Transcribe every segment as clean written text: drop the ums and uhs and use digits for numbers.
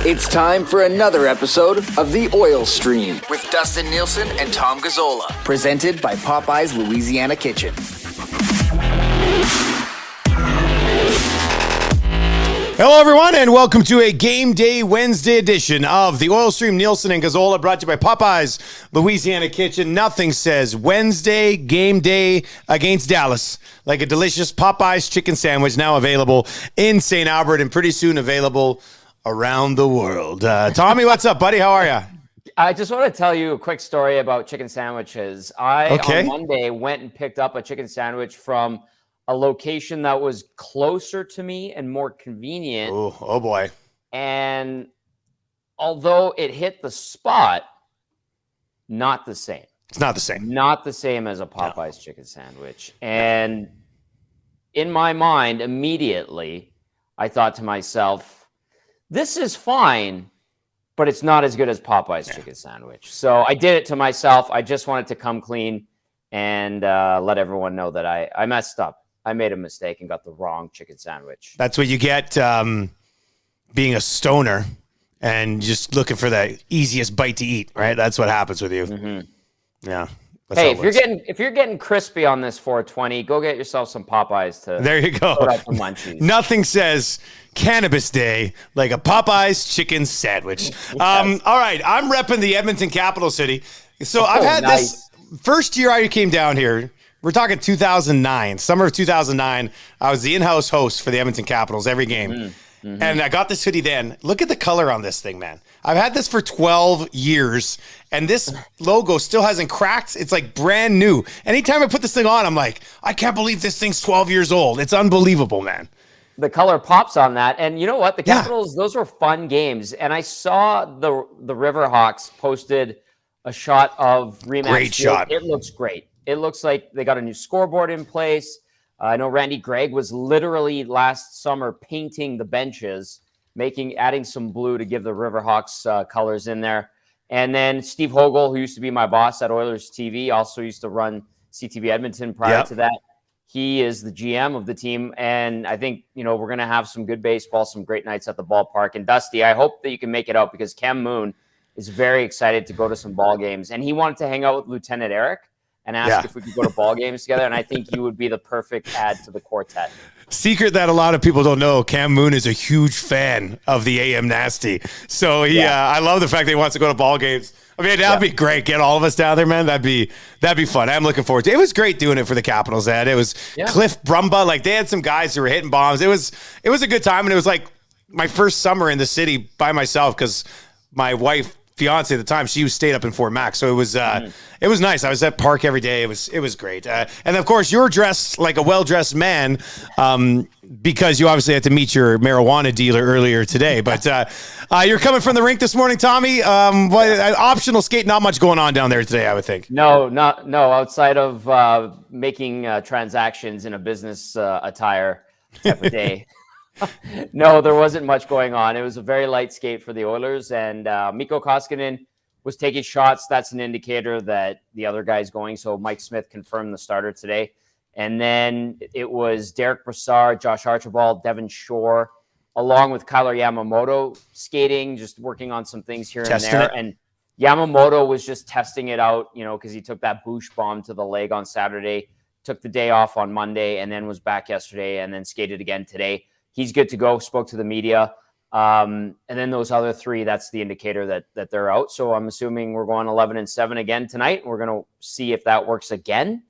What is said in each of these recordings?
It's time for another episode of The Oil Stream with Dustin Nielsen and Tom Gazzola, presented by Popeye's Louisiana Kitchen. Hello, everyone, and welcome to a Game Day Wednesday edition of the Oil Stream. Nielsen and Gazzola, brought to you by Popeye's Louisiana Kitchen. Nothing says Wednesday game day against Dallas like a delicious Popeye's chicken sandwich, now available in St. Albert and pretty soon available around the world. Tommy, what's up, buddy? How are you? I just want to tell you a quick story about chicken sandwiches. On Monday, went and picked up a chicken sandwich from a location that was closer to me and more convenient. Oh boy. And although it hit the spot, not the same. It's not the same. Not the same as a Popeye's chicken sandwich. And in my mind, immediately, I thought to myself, this is fine, but it's not as good as Popeye's chicken sandwich. So I did it to myself. I just wanted to come clean and let everyone know that I messed up. I made a mistake and got the wrong chicken sandwich. That's what you get being a stoner and just looking for the easiest bite to eat, right? That's what happens with you. Mm-hmm. Yeah. Hey, if you're getting crispy on this 420, go get yourself some Popeyes to. There you go. Put up some munchies. Nothing says Cannabis Day like a Popeyes chicken sandwich. Yes. All right, I'm repping the Edmonton Capital City. So I've had this first year I came down here. We're talking 2009, summer of 2009. I was the in-house host for the Edmonton Capitals every game. Mm-hmm. And I got this hoodie then. Look at the color on this thing, man. I've had this for 12 years, and this logo still hasn't cracked. It's like brand new. Anytime I put this thing on, I'm like, I can't believe this thing's 12 years old. It's unbelievable, man. The color pops on that. And you know what? The Capitals, those were fun games. And I saw the Riverhawks posted a shot of Remax. Great shot. It looks great. It looks like they got a new scoreboard in place. I know Randy Gregg was literally last summer painting the benches, adding some blue to give the Riverhawks colors in there. And then Steve Hogle, who used to be my boss at Oilers TV, also used to run CTV Edmonton prior to that. He is the GM of the team. And I think, we're going to have some good baseball, some great nights at the ballpark. And Dusty, I hope that you can make it out because Cam Moon is very excited to go to some ball games. And he wanted to hang out with Lieutenant Eric and ask if we could go to ball games together. And I think you would be the perfect add to the quartet. Secret that a lot of people don't know, Cam Moon is a huge fan of the AM Nasty. So I love the fact that he wants to go to ball games. I mean, that'd be great. Get all of us down there, man. That'd be fun. I'm looking forward to it. It was great doing it for the Capitals, Ed. It was Cliff Brumba. Like, they had some guys who were hitting bombs. It was a good time, and it was like my first summer in the city by myself because my fiance at the time, she stayed up in Fort Mac, so it was nice. I was at Park every day. It was great, and of course you're dressed like a well-dressed man because you obviously had to meet your marijuana dealer earlier today. But you're coming from the rink this morning, Tommy. Optional skate, not much going on down there today, I would think. No. Outside of making transactions in a business attire type of day. No, there wasn't much going on. It was a very light skate for the Oilers, and Mikko Koskinen was taking shots. That's an indicator that the other guy's going. So Mike Smith confirmed the starter today. And then it was Derek Brassard, Josh Archibald, Devin Shore, along with Kyler Yamamoto skating, just working on some things here and there. And Yamamoto was just testing it out, because he took that Bush bomb to the leg on Saturday, took the day off on Monday, and then was back yesterday and then skated again today. He's good to go, spoke to the media. And then those other three, that's the indicator that they're out. So I'm assuming we're going 11-7 again tonight. We're going to see if that works again.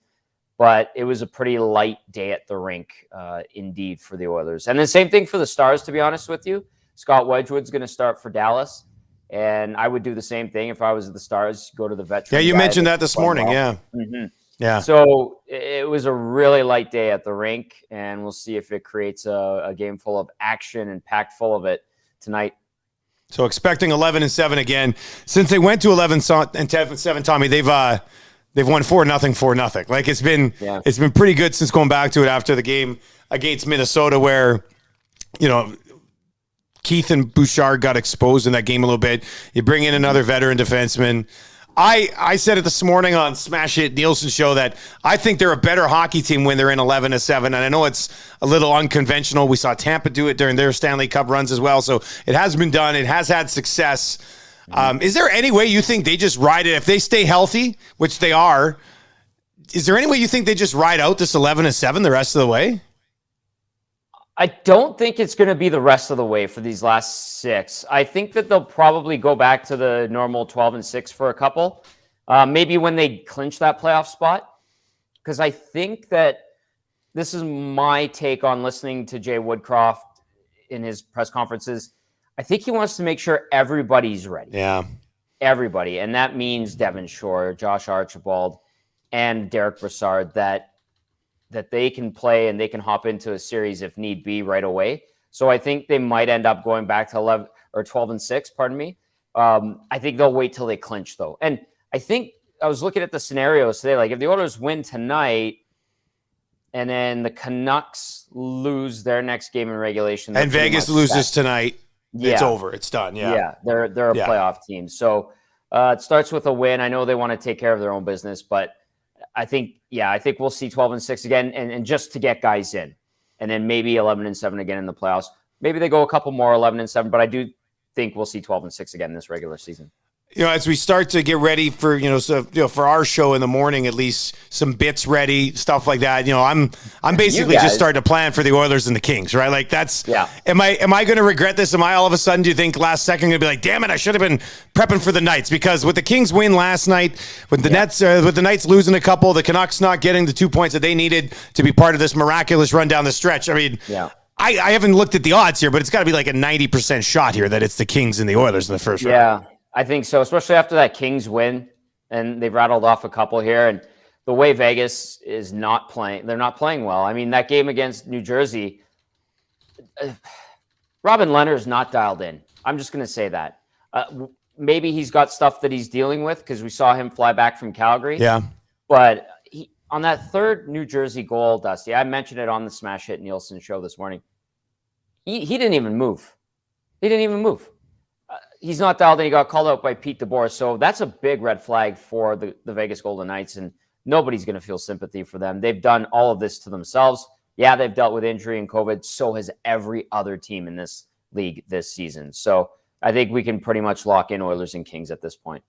But it was a pretty light day at the rink, indeed, for the Oilers. And the same thing for the Stars, to be honest with you. Scott Wedgwood's going to start for Dallas. And I would do the same thing if I was the Stars, go to the veteran. Yeah, you mentioned that this morning, Mm-hmm. Yeah. So it was a really light day at the rink, and we'll see if it creates a game full of action and packed full of it tonight. So expecting 11-7 again. Since they went to 11-7, Tommy, they've won 4-0. Like, it's been pretty good since going back to it after the game against Minnesota, where Keith and Bouchard got exposed in that game a little bit. You bring in another veteran defenseman. I said it this morning on Smash Hit Nielsen show that I think they're a better hockey team when they're in 11-7. And I know it's a little unconventional. We saw Tampa do it during their Stanley Cup runs as well. So it has been done. It has had success. Is there any way you think they just ride it if they stay healthy, which they are? Is there any way you think they just ride out this 11-7 the rest of the way? I don't think it's going to be the rest of the way for these last 6. I think that they'll probably go back to the normal 12-6 for a couple. Maybe when they clinch that playoff spot. Because I think that this is my take on listening to Jay Woodcroft in his press conferences. I think he wants to make sure everybody's ready. Yeah. Everybody. And that means Devin Shore, Josh Archibald, and Derek Brassard that they can play and they can hop into a series if need be right away. So I think they might end up going back to 11 or 12-6, pardon me. I think they'll wait till they clinch though. And I think I was looking at the scenarios today, like if the Oilers win tonight and then the Canucks lose their next game in regulation and Vegas loses tonight, it's over. It's done. Yeah. Yeah. They're a playoff team. So it starts with a win. I know they want to take care of their own business, but I think we'll see 12-6 again, and just to get guys in, and then maybe 11-7 again in the playoffs. Maybe they go a couple more 11-7, but I do think we'll see 12-6 again this regular season. As we start to get ready for, for our show in the morning, at least some bits ready, stuff like that. I'm basically just starting to plan for the Oilers and the Kings, right? Like that's, am I going to regret this? Am I all of a sudden, do you think last second going to be like, damn it, I should have been prepping for the Knights? Because with the Kings win last night, with the Nets, with the Knights losing a couple, the Canucks not getting the 2 points that they needed to be part of this miraculous run down the stretch. I mean, I haven't looked at the odds here, but it's got to be like a 90% shot here that it's the Kings and the Oilers in the first round. Yeah. I think so, especially after that Kings win, and they've rattled off a couple here. And the way Vegas is not playing, they're not playing well. I mean, that game against New Jersey, Robin Leonard's not dialed in. I'm just going to say that. Maybe he's got stuff that he's dealing with because we saw him fly back from Calgary. Yeah. But on that third New Jersey goal, Dusty, I mentioned it on the Smash Hit Nielsen show this morning. He didn't even move. He didn't even move. He's not dialed in. He got called out by Pete DeBoer. So that's a big red flag for the Vegas Golden Knights, and nobody's going to feel sympathy for them. They've done all of this to themselves. Yeah, they've dealt with injury and COVID. So has every other team in this league this season. So I think we can pretty much lock in Oilers and Kings at this point.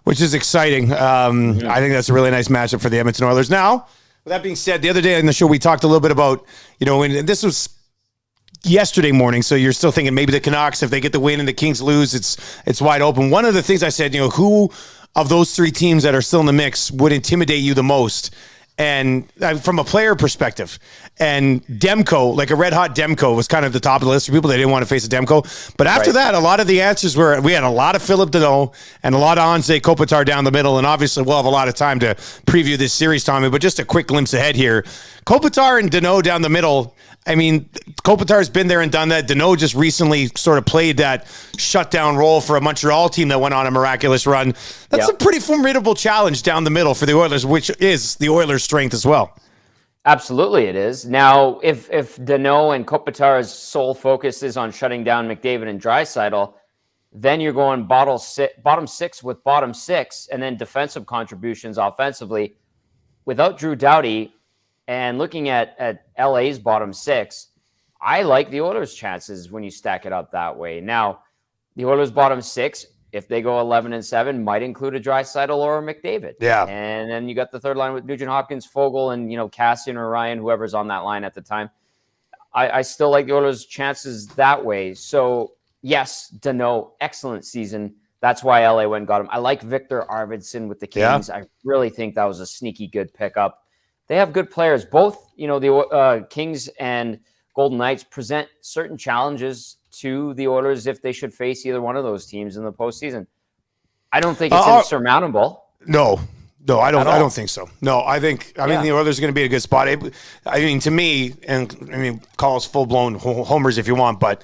Which is exciting. I think that's a really nice matchup for the Edmonton Oilers. Now, with that being said, the other day on the show, we talked a little bit about, and this was yesterday morning, so you're still thinking maybe the Canucks, if they get the win and the Kings lose, it's wide open. One of the things I said, who of those three teams that are still in the mix would intimidate you the most? And from a player perspective, and Demko, like a red hot Demko, was kind of the top of the list for people. They didn't want to face a Demko. But after that, a lot of the answers were, we had a lot of Philip Deneau and a lot of Anze Kopitar down the middle. And obviously we'll have a lot of time to preview this series, Tommy, but just a quick glimpse ahead here. Kopitar and Deneau down the middle. I mean, Kopitar's been there and done that. Deneau just recently sort of played that shutdown role for a Montreal team that went on a miraculous run. That's a pretty formidable challenge down the middle for the Oilers, which is the Oilers' strength as well. Absolutely, it is. Now, if Deneau and Kopitar's sole focus is on shutting down McDavid and Draisaitl, then you're going bottom six with bottom six, and then defensive contributions offensively without Drew Doughty. And looking at LA's bottom six, I like the Oilers' chances when you stack it up that way. Now, the Oilers' bottom six, if they go 11-7, might include a Draisaitl or a McDavid. Yeah. And then you got the third line with Nugent Hopkins, Fogle, and Cassian or Ryan, whoever's on that line at the time. I still like the Oilers' chances that way. So, yes, Deneau, excellent season. That's why LA went and got him. I like Victor Arvidsson with the Kings. I really think that was a sneaky good pickup. They have good players. Both, the Kings and Golden Knights present certain challenges to the Oilers if they should face either one of those teams in the postseason. I don't think it's insurmountable. No, I don't think so. No, I think the Oilers are going to be in a good spot. I mean, to me, call us full-blown homers if you want, but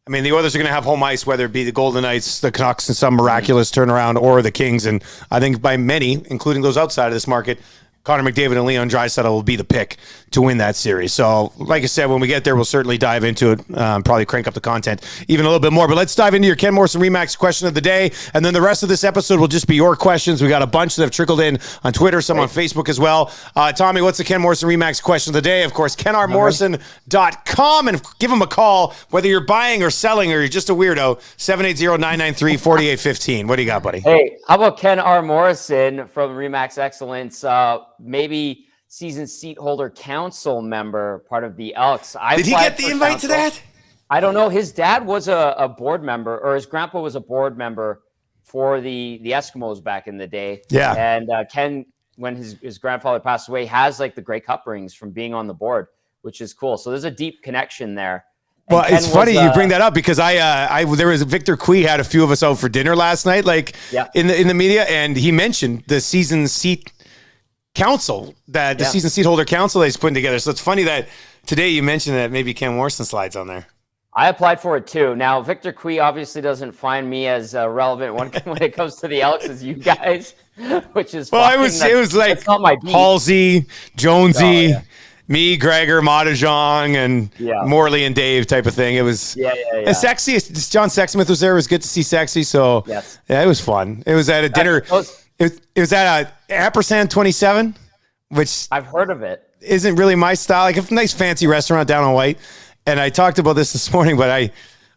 the Oilers are going to have home ice, whether it be the Golden Knights, the Canucks, and some miraculous turnaround, or the Kings. And I think by many, including those outside of this market, Connor McDavid and Leon Draisaitl will be the pick to win that series. So, like I said, when we get there, we'll certainly dive into it, probably crank up the content even a little bit more. But let's dive into your Ken Morrison RE/MAX question of the day, and then the rest of this episode will just be your questions. We got a bunch that have trickled in on Twitter, some on Facebook as well. Tommy, what's the Ken Morrison RE/MAX question of the day? Of course, KenRMorrison.com, and give him a call, whether you're buying or selling or you're just a weirdo, 780-993-4815. What do you got, buddy? Hey, how about Ken R. Morrison from RE/MAX Excellence? Maybe season seat holder council member, part of the Elks. Did he get the invite to that? I don't know. His dad was a board member, or his grandpa was a board member for the Eskimos back in the day. Yeah. And Ken, when his grandfather passed away, has like the Grey Cup rings from being on the board, which is cool. So there's a deep connection there. Well, it's funny you bring that up because there was Victor Cui had a few of us out for dinner last night, in the media, and he mentioned the season seat council, that the season seat holder council that he's putting together. So it's funny that today you mentioned that maybe Ken Morrison slides on there. I applied for it too. Now, Victor Cui obviously doesn't find me as relevant when it comes to the Elks as you guys, which is it was like Halsey, Jonesy, me, Gregor, Mahjong, and Morley and Dave type of thing. It was and Sexy. John Sexsmith was there. It was good to see Sexy. So yeah, it was fun. It was at a dinner. It was at a Ampersand 27, which I've heard of it. Isn't really my style. Like a nice fancy restaurant down on White. And I talked about this morning, but I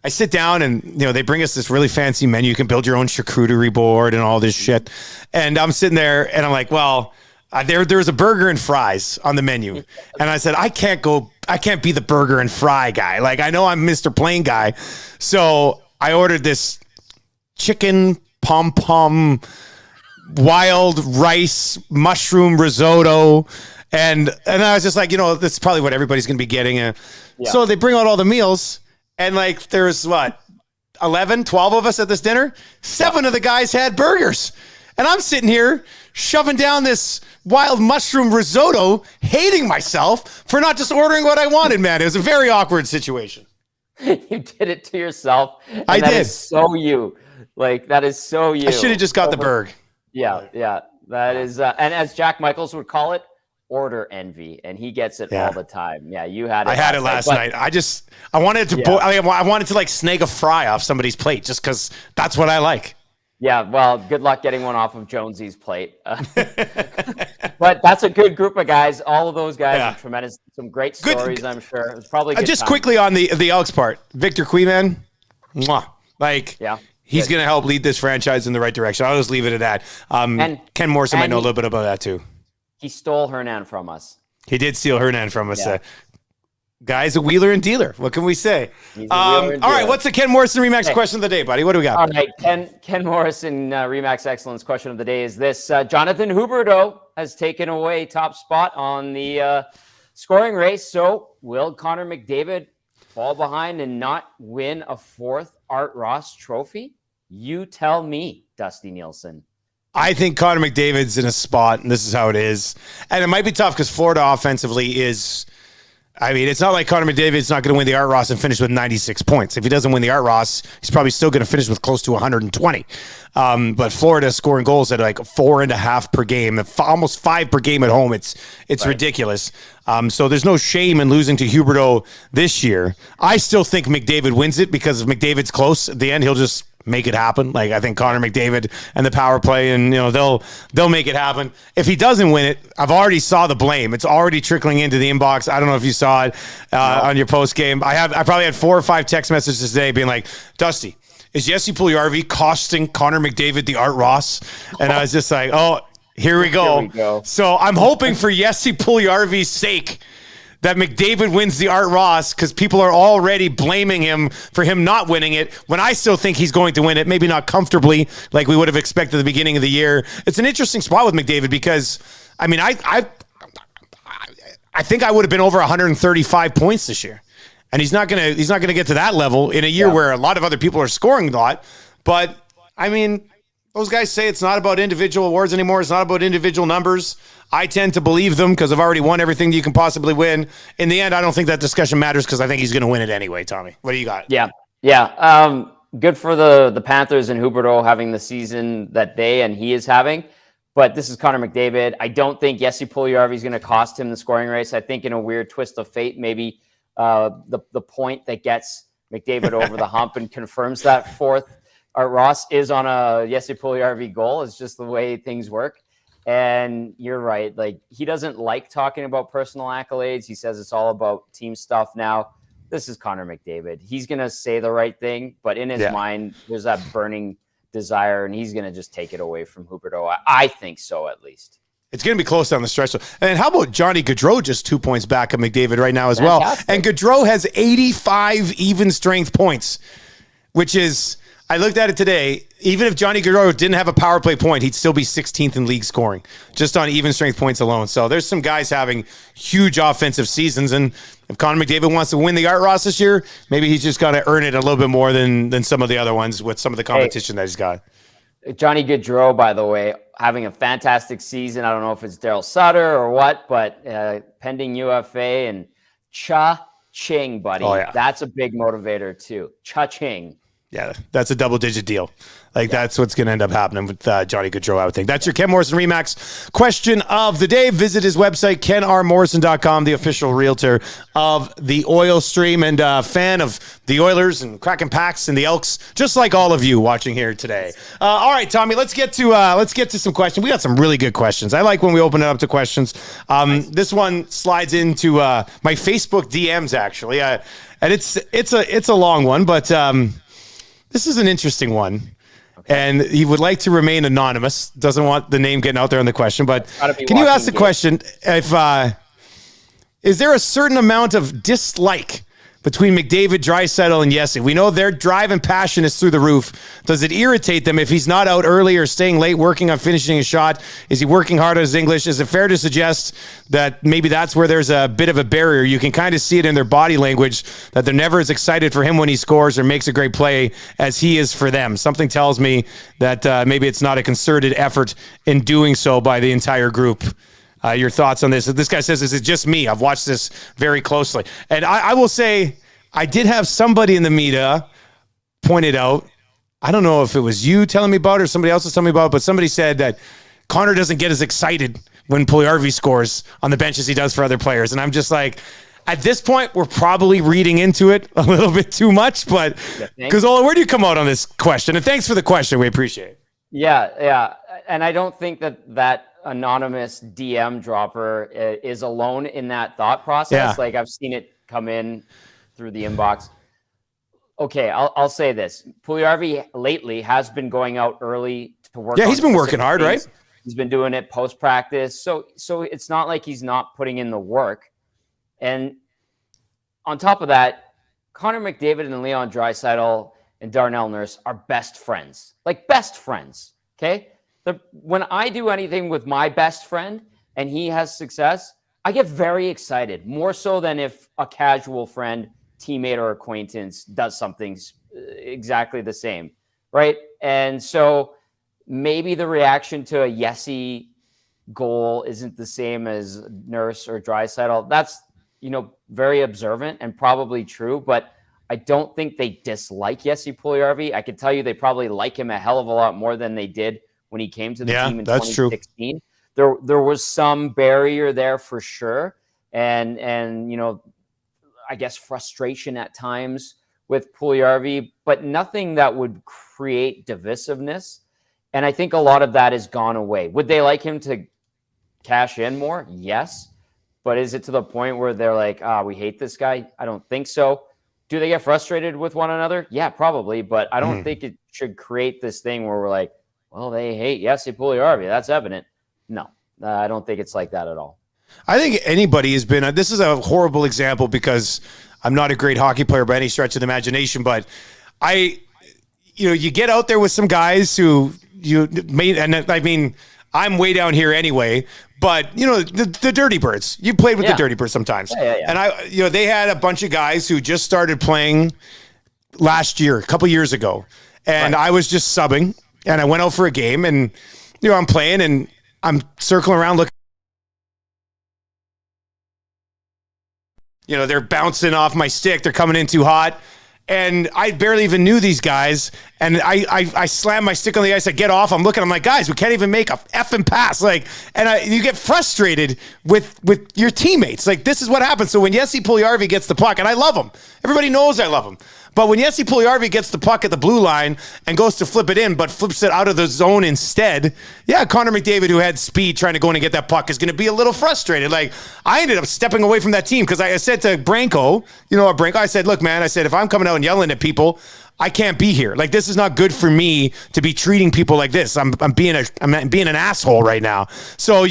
sit down and, they bring us this really fancy menu. You can build your own charcuterie board and all this shit. And I'm sitting there and I'm like, well, there was a burger and fries on the menu. And I said, I can't be the burger and fry guy. Like, I know I'm Mr. Plain guy. So I ordered this chicken pom-pom wild rice mushroom risotto. And I was just like, that's probably what everybody's going to be getting. So they bring out all the meals, and like there's 11, 12 of us at this dinner. 7 of the guys had burgers. And I'm sitting here shoving down this wild mushroom risotto, hating myself for not just ordering what I wanted, man. It was a very awkward situation. You did it to yourself. I did. That is so you. Like, that is so you. I should have just got the burg. Yeah. That is, and as Jack Michaels would call it, order envy, and he gets it all the time. Yeah, you had it. I had it last night. I wanted to I wanted to like snag a fry off somebody's plate just because that's what I like. Yeah, well, good luck getting one off of Jonesy's plate. But that's a good group of guys. All of those guys are tremendous. Some great stories, I'm sure. It's probably good just quickly on the Elks part. Victor Cui, man, he's going to help lead this franchise in the right direction. I'll just leave it at that. And Ken Morrison might know a little bit about that too. He stole Hernan from us. He did steal Hernan from us. Yeah. Guy's a wheeler and dealer. What can we say? All right, what's the Ken Morrison RE/MAX question of the day, buddy? What do we got? All right, Ken Morrison RE/MAX Excellence question of the day is this. Jonathan Huberdeau has taken away top spot on the scoring race. So will Connor McDavid fall behind and not win a 4th Art Ross trophy? You tell me, Dusty Nielsen. I think Connor McDavid's in a spot, and this is how it is. And it might be tough because Florida offensively is... it's not like Connor McDavid's not going to win the Art Ross and finish with 96 points. If he doesn't win the Art Ross, he's probably still going to finish with close to 120. But Florida scoring goals at like 4.5 per game, almost 5 per game at home. It's ridiculous. So there's no shame in losing to Huberdeau this year. I still think McDavid wins it because if McDavid's close at the end, he'll just make it happen. Like, I think Connor McDavid and the power play, and they'll make it happen. If he doesn't win it, I've already saw the blame. It's already trickling into the inbox. I don't know if you saw it on your post game. I probably had 4 or 5 text messages today being like, Dusty, is Jesse Puljujarvi costing Connor McDavid the Art Ross? And I was just like, oh, here we go. So I'm hoping for Jesse Puljujarvi's sake that McDavid wins the Art Ross, because people are already blaming him for him not winning it, when I still think he's going to win it, maybe not comfortably like we would have expected at the beginning of the year. It's an interesting spot with McDavid because, I think I would have been over 135 points this year. And he's not gonna get to that level in a year where a lot of other people are scoring a lot. But, those guys say it's not about individual awards anymore. It's not about individual numbers. I tend to believe them because I've already won everything you can possibly win. In the end, I don't think that discussion matters because I think he's going to win it anyway, Tommy. What do you got? Yeah. Good for the Panthers and Huberdeau having the season that they and he is having. But this is Connor McDavid. I don't think Jesse Puljujarvi is going to cost him the scoring race. I think in a weird twist of fate, maybe the point that gets McDavid over the hump and confirms that fourth Art Ross is on a Jesse Puljujarvi goal. It's just the way things work. And you're right. Like, he doesn't like talking about personal accolades. He says it's all about team stuff now. This is Connor McDavid. He's going to say the right thing, but in his mind, there's that burning desire, and he's going to just take it away from Huberdeau. I think so, at least. It's going to be close down the stretch. And how about Johnny Gaudreau just 2 points back of McDavid right now as well? And Gaudreau has 85 even strength points, which is, I looked at it today, even if Johnny Gaudreau didn't have a power play point, he'd still be 16th in league scoring, just on even strength points alone. So there's some guys having huge offensive seasons, and if Connor McDavid wants to win the Art Ross this year, maybe he's just got to earn it a little bit more than some of the other ones with some of the competition that he's got. Johnny Gaudreau, by the way, having a fantastic season. I don't know if it's Daryl Sutter or what, but pending UFA, and Cha-ching, buddy. Oh, yeah. That's a big motivator too. Cha-ching. Yeah, that's a double-digit deal. That's what's going to end up happening with Johnny Gaudreau, I would think. That's your Ken Morrison Remax question of the day. Visit his website, kenrmorrison.com, the official realtor of the Oil Stream, and a fan of the Oilers and Kraken Packs and the Elks, just like all of you watching here today. All right, Tommy, let's get to some questions. We got some really good questions. I like when we open it up to questions. This one slides into my Facebook DMs, actually, and it's a long one, but this is an interesting one. Okay. And he would like to remain anonymous. Doesn't want the name getting out there on the question. But can you ask the question, if is there a certain amount of dislike between McDavid, Draisaitl, and Jesse? We know their drive and passion is through the roof. Does it irritate them if he's not out early or staying late working on finishing a shot? Is he working hard on his English? Is it fair to suggest that maybe that's where there's a bit of a barrier? You can kind of see it in their body language that they're never as excited for him when he scores or makes a great play as he is for them. Something tells me that maybe it's not a concerted effort in doing so by the entire group. Your thoughts on this? This guy says, is it just me? I've watched this very closely. And I will say, I did have somebody in the media pointed out, I don't know if it was you telling me about it or somebody else was telling me about it, but somebody said that Connor doesn't get as excited when Puljujarvi scores on the bench as he does for other players. And I'm just like, at this point, we're probably reading into it a little bit too much. But Gazzola, where do you come out on this question? And thanks for the question. We appreciate it. Yeah. And I don't think that anonymous DM dropper is alone in that thought process. Yeah. Like, I've seen it come in through the inbox. Okay, I'll say this. Puljujarvi lately has been going out early to work. Yeah, he's been working hard, right? He's been doing it post-practice. So it's not like he's not putting in the work. And on top of that, Connor McDavid and Leon Draisaitl and Darnell Nurse are best friends. Like, best friends, okay? When I do anything with my best friend and he has success, I get very excited, more so than if a casual friend, teammate, or acquaintance does something exactly the same, right? And so maybe the reaction to a Yessi goal isn't the same as Nurse or Draisaitl. That's, very observant and probably true, but I don't think they dislike Jesse Puljujarvi. I can tell you they probably like him a hell of a lot more than they did when he came to the team in 2016. True. There was some barrier there for sure. And I guess frustration at times with Puljujarvi, but nothing that would create divisiveness. And I think a lot of that has gone away. Would they like him to cash in more? Yes. But is it to the point where they're like, we hate this guy? I don't think so. Do they get frustrated with one another? Yeah, probably. But I don't think it should create this thing where we're like, well, they hate Jesse Puljujarvi. That's evident. No, I don't think it's like that at all. I think anybody has been, this is a horrible example because I'm not a great hockey player by any stretch of the imagination, but you get out there with some guys who I'm way down here anyway, but the Dirty Birds, you played with the Dirty Birds sometimes. Yeah. And they had a bunch of guys who just started playing last year, a couple years ago. And I was just subbing and I went out for a game and, I'm playing and I'm circling around looking. They're bouncing off my stick. They're coming in too hot. And I barely even knew these guys. And I slam my stick on the ice. I get off. I'm looking. I'm like, guys, we can't even make a effing pass. Like, and you get frustrated with your teammates. Like, this is what happens. So when Jesse Puljujarvi gets the puck, and I love him. Everybody knows I love him. But when Jesse Puljujarvi gets the puck at the blue line and goes to flip it in, but flips it out of the zone instead, yeah, Connor McDavid, who had speed trying to go in and get that puck, is going to be a little frustrated. Like, I ended up stepping away from that team because I said to Branko, I said, look, man, I said, if I'm coming out and yelling at people, I can't be here. Like, this is not good for me to be treating people like this. I'm being an asshole right now. So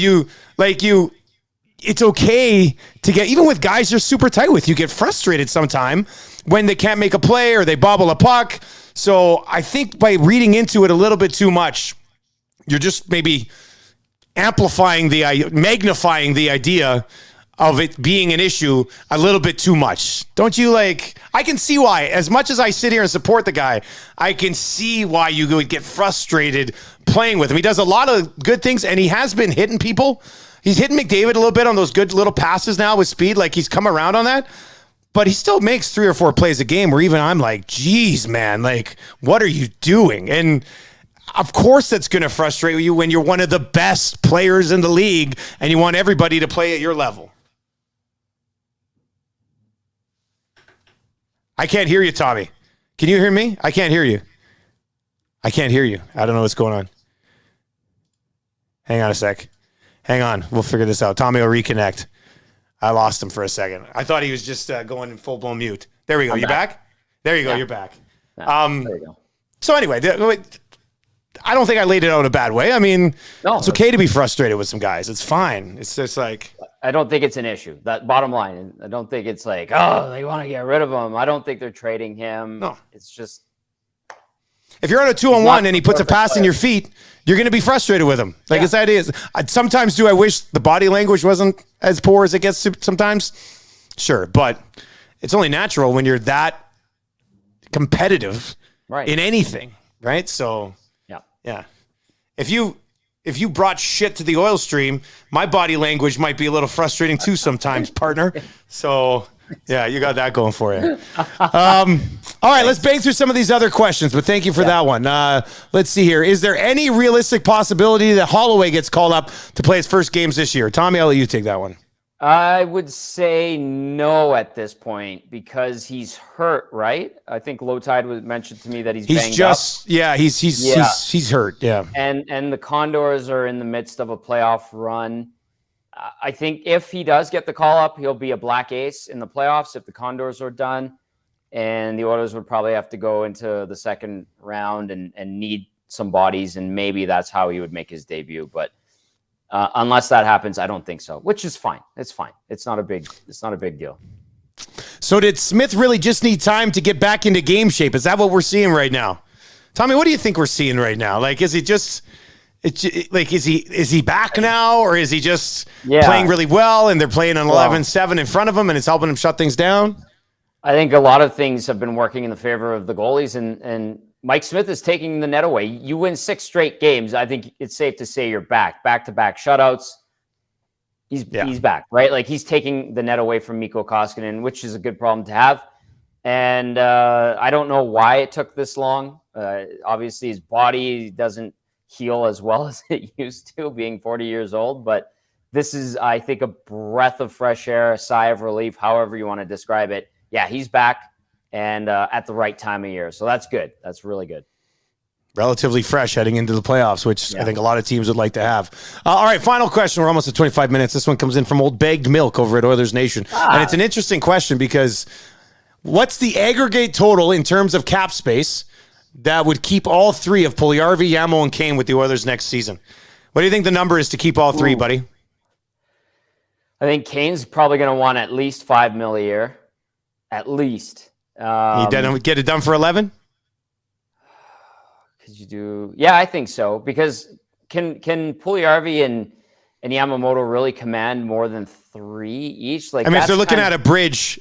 it's okay to get, even with guys you're super tight with, you get frustrated sometime when they can't make a play or they bobble a puck. So I think by reading into it a little bit too much, you're just maybe magnifying the idea of it being an issue a little bit too much. Don't you like, I can see why, as much as I sit here and support the guy, I can see why you would get frustrated playing with him. He does a lot of good things, and he has been hitting people. He's hitting McDavid a little bit on those good little passes now with speed. Like, he's come around on that. But he still makes 3 or 4 plays a game where even I'm like, geez, man, like, what are you doing? And of course that's going to frustrate you when you're one of the best players in the league and you want everybody to play at your level. I can't hear you, Tommy. Can you hear me? I can't hear you. I can't hear you. I don't know what's going on. Hang on a sec. Hang on. We'll figure this out. Tommy will reconnect. I lost him for a second. I thought he was just going in full-blown mute. There we go. You back? There you go. Yeah. You're back. There you go. So anyway, I don't think I laid it out in a bad way. I mean, it's okay to be frustrated with some guys. It's fine. It's just like, I don't think it's an issue. That bottom line. I don't think it's like, oh, they want to get rid of him. I don't think they're trading him. No. It's just, if you're on a 2-on-1 and he puts a pass in your feet, you're going to be frustrated with him. Like, his idea is, sometimes do I wish the body language wasn't as poor as it gets sometimes? Sure. But it's only natural when you're that competitive in anything. Right. So, yeah. If you brought shit to the oil stream, my body language might be a little frustrating too sometimes, partner. So, yeah, you got that going for you. All right, let's bang through some of these other questions, but thank you for that one. Let's see here. Is there any realistic possibility that Holloway gets called up to play his first games this year? Tommy, I'll let you take that one. I would say no at this point because he's hurt, right? I think Low Tide was mentioned to me that he's banged up. Yeah, he's hurt, yeah. And the Condors are in the midst of a playoff run. I think if he does get the call up, he'll be a black ace in the playoffs if the Condors are done. And the Oilers would probably have to go into the second round and need some bodies, and maybe that's how he would make his debut. But unless that happens, I don't think so, which is fine. It's fine. It's not a big deal. So did Smith really just need time to get back into game shape? Is that what we're seeing right now? Tommy, what do you think we're seeing right now? Like, is he just... is he back now, or is he just playing really well and they're playing an 11-7 in front of him and it's helping him shut things down? I think a lot of things have been working in the favor of the goalies, and Mike Smith is taking the net away. You win 6 straight games, I think it's safe to say you're back-to-back shutouts. He's back, right? Like, he's taking the net away from Mikko Koskinen, which is a good problem to have. And I don't know why it took this long. Obviously, his body doesn't heal as well as it used to, being 40 years old. But this is, I think, a breath of fresh air, a sigh of relief, however you want to describe it. Yeah, he's back and at the right time of year. So that's good. That's really good. Relatively fresh heading into the playoffs, which I think a lot of teams would like to have. All right, final question. We're almost at 25 minutes. This one comes in from Old Bagged Milk over at Oilers Nation. And it's an interesting question because what's the aggregate total in terms of cap space that would keep all 3 of Puljujarvi, Yamo, and Kane with the Oilers next season? What do you think the number is to keep all 3, buddy? I think Kane's probably going to want at least $5 million a year. At least. You get it done for 11? Could you do? Yeah, I think so. Because can Puljujarvi and Yamamoto really command more than 3 each? Like, I mean, if they're looking at a bridge,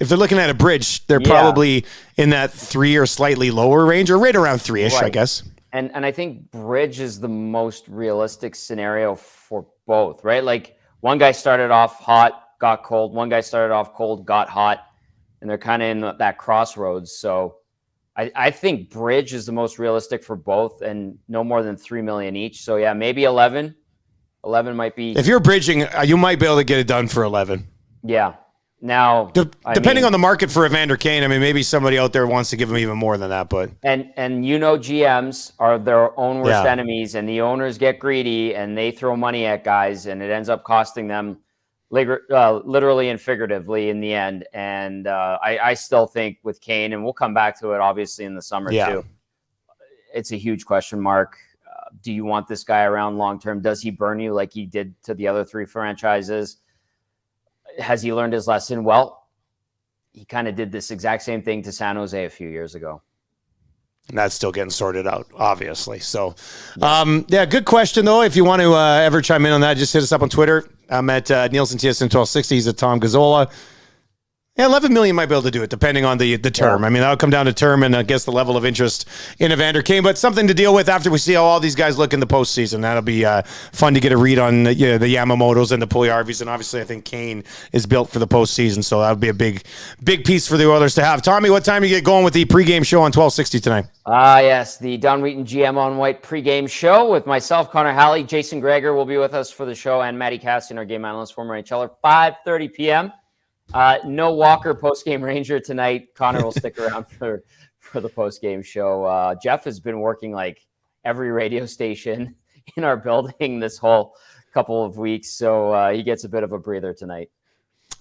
they're probably in that 3 or slightly lower range, or right around 3-ish, right. I guess. And I think bridge is the most realistic scenario for both, right? Like, one guy started off hot, got cold. One guy started off cold, got hot. And they're kind of in that crossroads. So I think bridge is the most realistic for both, and no more than $3 million each. So yeah, maybe 11. 11 might be. If you're bridging, you might be able to get it done for 11. Yeah. Now, depending on the market for Evander Kane, I mean, maybe somebody out there wants to give him even more than that, but and GMs are their own worst enemies, and the owners get greedy and they throw money at guys, and it ends up costing them literally and figuratively in the end. And I still think with Kane, and we'll come back to it obviously in the summer too, it's a huge question mark. Do you want this guy around long term? Does he burn you like he did to the other 3 franchises? Has he learned his lesson? Well, he kind of did this exact same thing to San Jose a few years ago. And that's still getting sorted out, obviously. So, good question, though. If you want to ever chime in on that, just hit us up on Twitter. I'm at Nielsen TSN 1260. He's at Tom Gazzola. Yeah, 11 million might be able to do it, depending on the term. I mean, that'll come down to term and I guess the level of interest in Evander Kane, but something to deal with after we see how all these guys look in the postseason. That'll be fun to get a read on the Yamamotos and the Puljujarvis, and obviously I think Kane is built for the postseason, so that'll be a big piece for the Oilers to have. Tommy, what time do you get going with the pregame show on 1260 tonight? Yes, the Don Wheaton GM on White pregame show with myself, Connor Halley. Jason Gregor will be with us for the show, and Matty Cassian, our game analyst, former NHLer, 5:30 p.m. No Walker post-game Ranger tonight. Connor will stick around for the post-game show. Jeff has been working like every radio station in our building this whole couple of weeks, so he gets a bit of a breather tonight.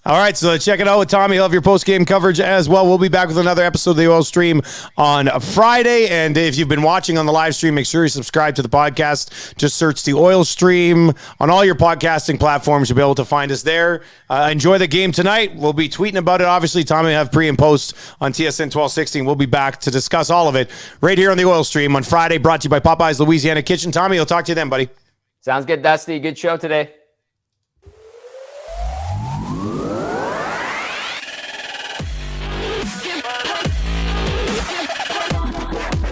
All right, so check it out with Tommy. He'll have your post-game coverage as well. We'll be back with another episode of the Oil Stream on Friday. And if you've been watching on the live stream, make sure you subscribe to the podcast. Just search the Oil Stream on all your podcasting platforms. You'll be able to find us there. Enjoy the game tonight. We'll be tweeting about it. Obviously, Tommy will have pre and post on TSN 1260. We'll be back to discuss all of it right here on the Oil Stream on Friday, brought to you by Popeyes Louisiana Kitchen. Tommy, I'll talk to you then, buddy. Sounds good, Dusty. Good show today.